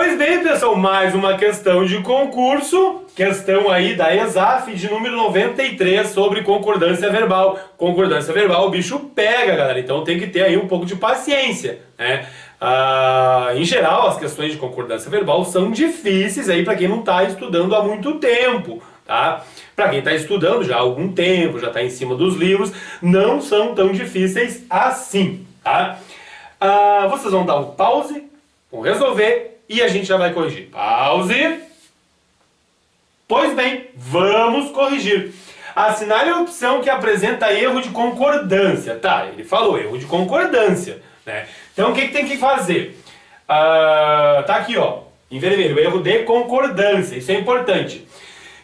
Pois bem, pessoal, mais uma questão de concurso, questão aí da ESAF de número 93 sobre concordância verbal. Concordância verbal, o bicho pega, galera, então tem que ter aí um pouco de paciência, né? Em geral, as questões de concordância verbal são difíceis aí para quem não está estudando há muito tempo, tá? Para quem está estudando já há algum tempo, já está em cima dos livros, não são tão difíceis assim, tá? Vocês vão dar um pause, vão resolver e a gente já vai corrigir. Pause. Pois bem, vamos corrigir. Assinale a opção que apresenta erro de concordância. Tá, ele falou erro de concordância, né? Então o que tem que fazer? Tá aqui, ó, em vermelho, erro de concordância. Isso é importante.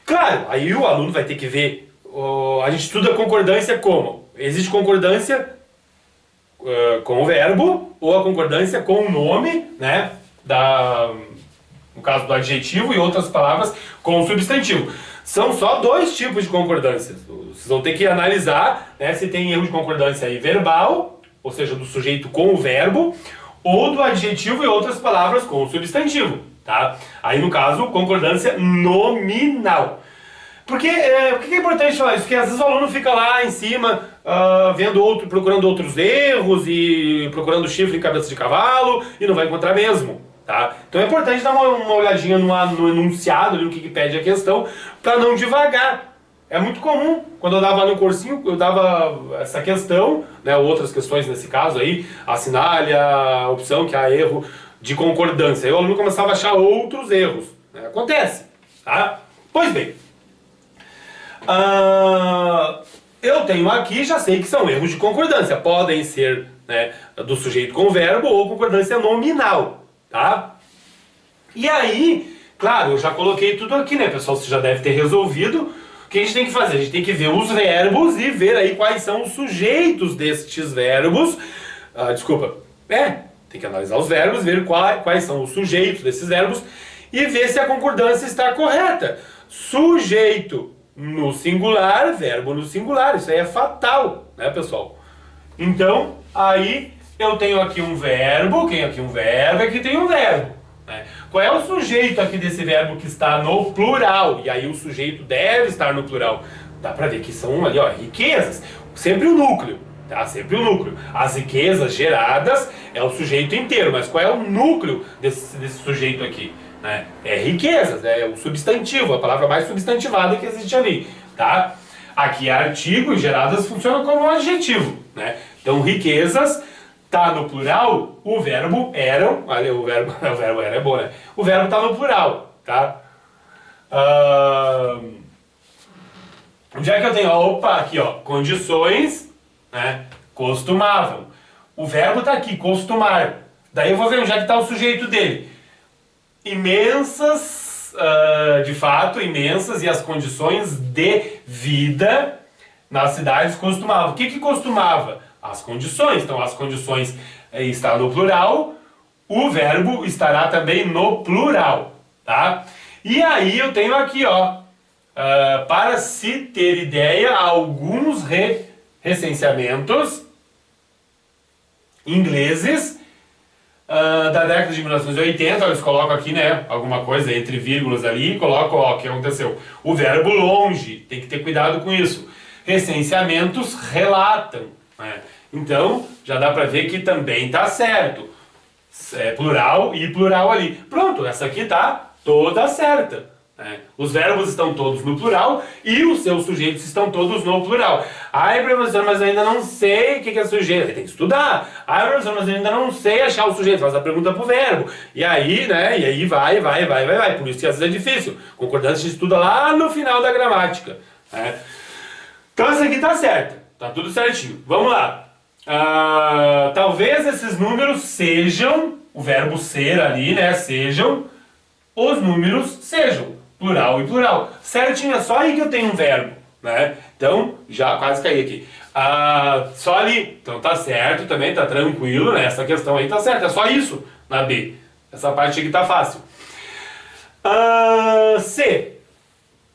Claro, aí o aluno vai ter que ver. A gente estuda concordância como? Existe concordância com o verbo ou a concordância com o nome, né? No caso do adjetivo e outras palavras com o substantivo. São só dois tipos de concordância. Vocês vão ter que analisar, né, se tem erro de concordância aí verbal, ou seja, do sujeito com o verbo, ou do adjetivo e outras palavras com o substantivo, tá? Aí no caso, concordância nominal. Porque, por que é importante falar isso? Porque às vezes o aluno fica lá em cima, procurando outros erros e procurando chifre em cabeça de cavalo e não vai encontrar mesmo, tá? Então é importante dar uma olhadinha no enunciado, no que pede a questão, para não divagar. É muito comum, quando eu dava no cursinho, eu dava essa questão, né, outras questões nesse caso aí, assinale a opção que há erro de concordância. Aí o aluno começava a achar outros erros, né? Acontece, tá? Pois bem. Eu tenho aqui, já sei que são erros de concordância. Podem ser, né, do sujeito com o verbo ou concordância nominal, tá? E aí, claro, eu já coloquei tudo aqui, né, pessoal? Você já deve ter resolvido. O que a gente tem que fazer? A gente tem que ver os verbos e ver aí quais são os sujeitos destes verbos. Tem que analisar os verbos, ver quais são os sujeitos desses verbos e ver se a concordância está correta. Sujeito no singular, verbo no singular, isso aí é fatal, né, pessoal? Então, aí eu tenho aqui um verbo, aqui tem um verbo, né? Qual é o sujeito aqui desse verbo que está no plural? E aí o sujeito deve estar no plural. Dá pra ver que são ali, ó, riquezas, sempre o núcleo, tá? Sempre o núcleo. As riquezas geradas é o sujeito inteiro, mas qual é o núcleo desse sujeito aqui? Né? É riquezas, é o substantivo, a palavra mais substantivada que existe ali, tá? Aqui é artigo e geradas funciona como um adjetivo, né? Então riquezas tá no plural, o verbo eram, olha, o verbo era é bom, né? O verbo tá no plural, tá? Onde é que eu tenho? Opa, aqui, ó, condições, né? Costumavam. O verbo tá aqui, costumar. Daí eu vou ver onde é que tá o sujeito dele. Imensas, de fato, imensas, e as condições de vida nas cidades costumavam. O que costumava? As condições. Então, as condições está no plural, o verbo estará também no plural, tá? E aí eu tenho aqui, ó, para se ter ideia, alguns recenseamentos ingleses da década de 1980, eles colocam aqui, né, alguma coisa entre vírgulas ali, e colocam, ó, o que aconteceu. O verbo longe, tem que ter cuidado com isso. Recenseamentos relatam, né? Então, já dá pra ver que também tá certo. É plural e plural ali. Pronto, essa aqui tá toda certa, né? Os verbos estão todos no plural e os seus sujeitos estão todos no plural. Ai, professor, mas eu ainda não sei o que é sujeito. Tem que estudar. Ai, professor, mas eu ainda não sei achar o sujeito. Faz a pergunta pro verbo. E aí, né? E aí vai. Por isso que às vezes é difícil. Concordância a gente estuda lá no final da gramática, né? Então essa aqui tá certa. Tá tudo certinho. Vamos lá. Talvez esses números sejam, o verbo ser ali, né? Sejam, os números sejam. Plural e plural. Certinho, é só aí que eu tenho um verbo, né? Então, já quase caí aqui. Só ali. Então tá certo também, tá tranquilo, né? Essa questão aí tá certa. É só isso na B. Essa parte aqui tá fácil. C.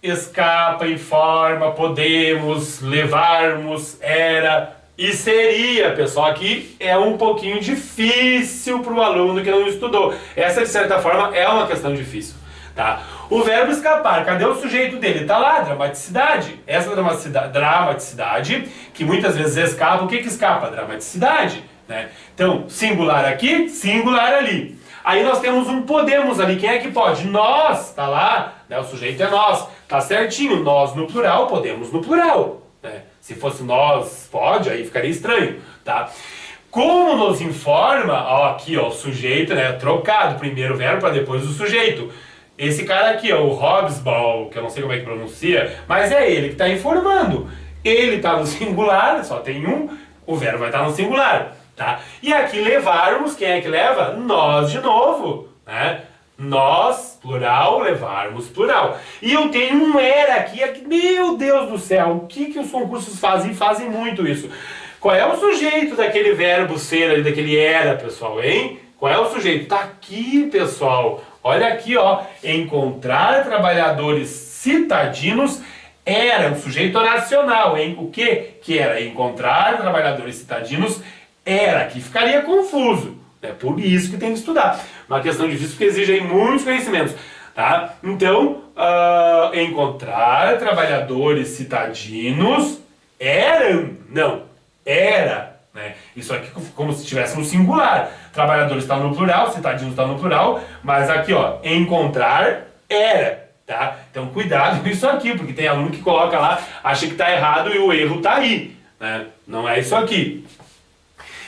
Escapa, informa, podemos, levarmos, era, e seria, pessoal, aqui é um pouquinho difícil para o aluno que não estudou. Essa, de certa forma, é uma questão difícil, tá? O verbo escapar, cadê o sujeito dele? Tá lá, dramaticidade. Essa dramaticidade, que muitas vezes escapa, o que que escapa? Dramaticidade, né? Então, singular aqui, singular ali. Aí nós temos um podemos ali, quem é que pode? Nós, tá lá, né? O sujeito é nós, tá certinho, nós no plural, podemos no plural, né? Se fosse nós, pode, aí ficaria estranho, tá? Como nos informa, ó, aqui, ó, o sujeito, né, trocado, primeiro o verbo para depois o sujeito. Esse cara aqui, ó, o Hobsbawm, que eu não sei como é que pronuncia, mas é ele que está informando. Ele está no singular, só tem um, o verbo vai estar no singular, tá? E aqui levarmos, quem é que leva? Nós de novo, né? Nós, plural, levarmos, plural. E eu tenho um era aqui, meu Deus do céu, o que que os concursos fazem? Fazem muito isso. Qual é o sujeito daquele verbo ser ali, daquele era, pessoal, hein? Qual é o sujeito? Tá aqui, pessoal. Olha aqui, ó. Encontrar trabalhadores citadinos era um sujeito oracional, hein? O que que era? Encontrar trabalhadores citadinos era, que ficaria confuso. É por isso que tem que estudar. Uma questão difícil porque exige aí muitos conhecimentos, tá? Então, encontrar trabalhadores citadinos eram, não, era, né? Isso aqui como se estivesse no singular. Trabalhadores está no plural, citadinos está no plural, mas aqui, ó, encontrar era, tá? Então, cuidado com isso aqui, porque tem aluno que coloca lá, acha que está errado e o erro está aí, né? Não é isso aqui.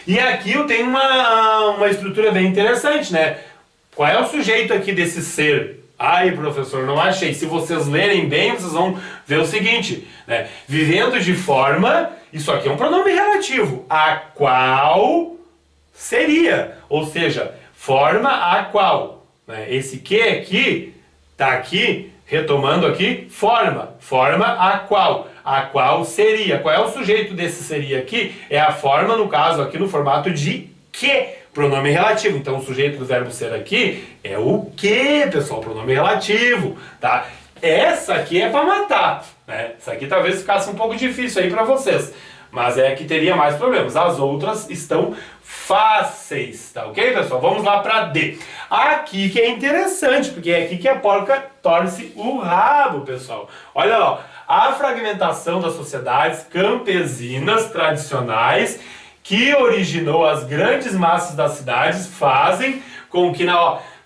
E aqui eu tenho uma estrutura bem interessante, né? Qual é o sujeito aqui desse ser? Ai, professor, não achei. Se vocês lerem bem, vocês vão ver o seguinte, né? Vivendo de forma, isso aqui é um pronome relativo, a qual seria, ou seja, forma a qual, né? Esse que aqui, tá aqui, retomando aqui, forma a qual seria. Qual é o sujeito desse seria aqui? É a forma, no caso aqui, no formato de que, pronome relativo. Então o sujeito do verbo ser aqui é o que, pessoal, pronome relativo, tá? Essa aqui é para matar, né? Essa aqui talvez ficasse um pouco difícil aí para vocês, mas é que teria mais problemas. As outras estão fáceis, tá ok, pessoal? Vamos lá para D. Aqui que é interessante, porque é aqui que a porca torce o rabo, pessoal. Olha lá, a fragmentação das sociedades campesinas tradicionais que originou as grandes massas das cidades fazem com que,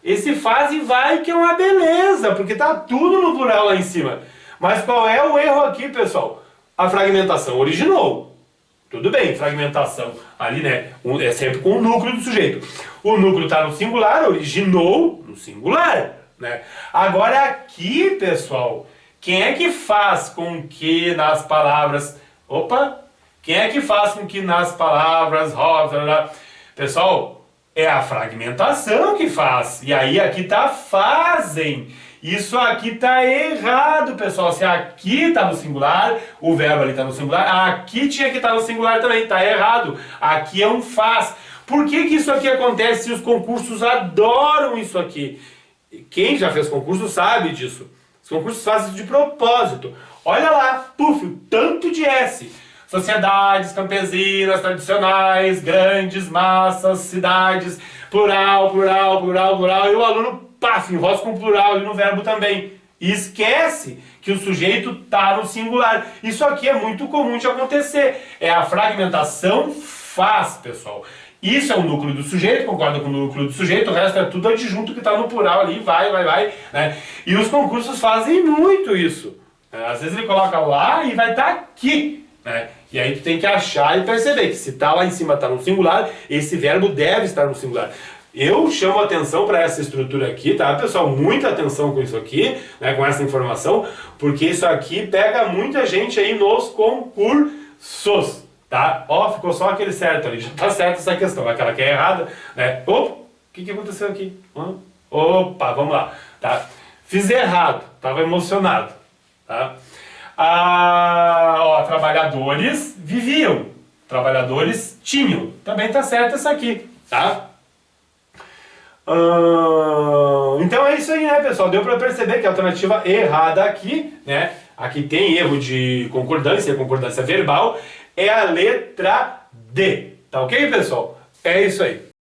esse faz e vai que é uma beleza, porque tá tudo no plural lá em cima. Mas qual é o erro aqui, pessoal? A fragmentação originou. Tudo bem, fragmentação ali, né? É sempre com o núcleo do sujeito. O núcleo está no singular, originou no singular, né? Agora aqui, pessoal, quem é que faz com que nas palavras... Opa! Quem é que faz com que nas palavras... Pessoal, é a fragmentação que faz. E aí aqui tá fazem. Isso aqui tá errado, pessoal. Se aqui tá no singular, o verbo ali tá no singular, aqui tinha que estar no singular também, tá errado. Aqui é um faz. Por que que isso aqui acontece? Os concursos adoram isso aqui. Quem já fez concurso sabe disso. Os concursos fazem isso de propósito. Olha lá, puf, tanto de S. Sociedades campesinas tradicionais, grandes massas, cidades, plural, plural, plural, plural. E o aluno, paf, enrosca com plural ali no verbo também. E esquece que o sujeito está no singular. Isso aqui é muito comum de acontecer. É a fragmentação faz, pessoal. Isso é o núcleo do sujeito, concorda com o núcleo do sujeito, o resto é tudo adjunto que está no plural ali, vai, né? E os concursos fazem muito isso. Às vezes ele coloca lá e vai estar aqui, né? E aí tu tem que achar e perceber que se está lá em cima, está no singular, esse verbo deve estar no singular. Eu chamo atenção para essa estrutura aqui, tá, pessoal? Muita atenção com isso aqui, né, com essa informação, porque isso aqui pega muita gente aí nos concursos, tá? Ó, ficou só aquele certo ali, já tá certo essa questão, aquela que é errada, né? Opa, o que aconteceu aqui? Opa, vamos lá, tá? Fiz errado, tava emocionado, tá? Ó, trabalhadores viviam, trabalhadores tinham, também tá certo essa aqui, tá? Então é isso aí, né, pessoal? Deu para perceber que a alternativa errada aqui, né? Aqui tem erro de concordância verbal. é a letra D. Tá ok, pessoal? É isso aí.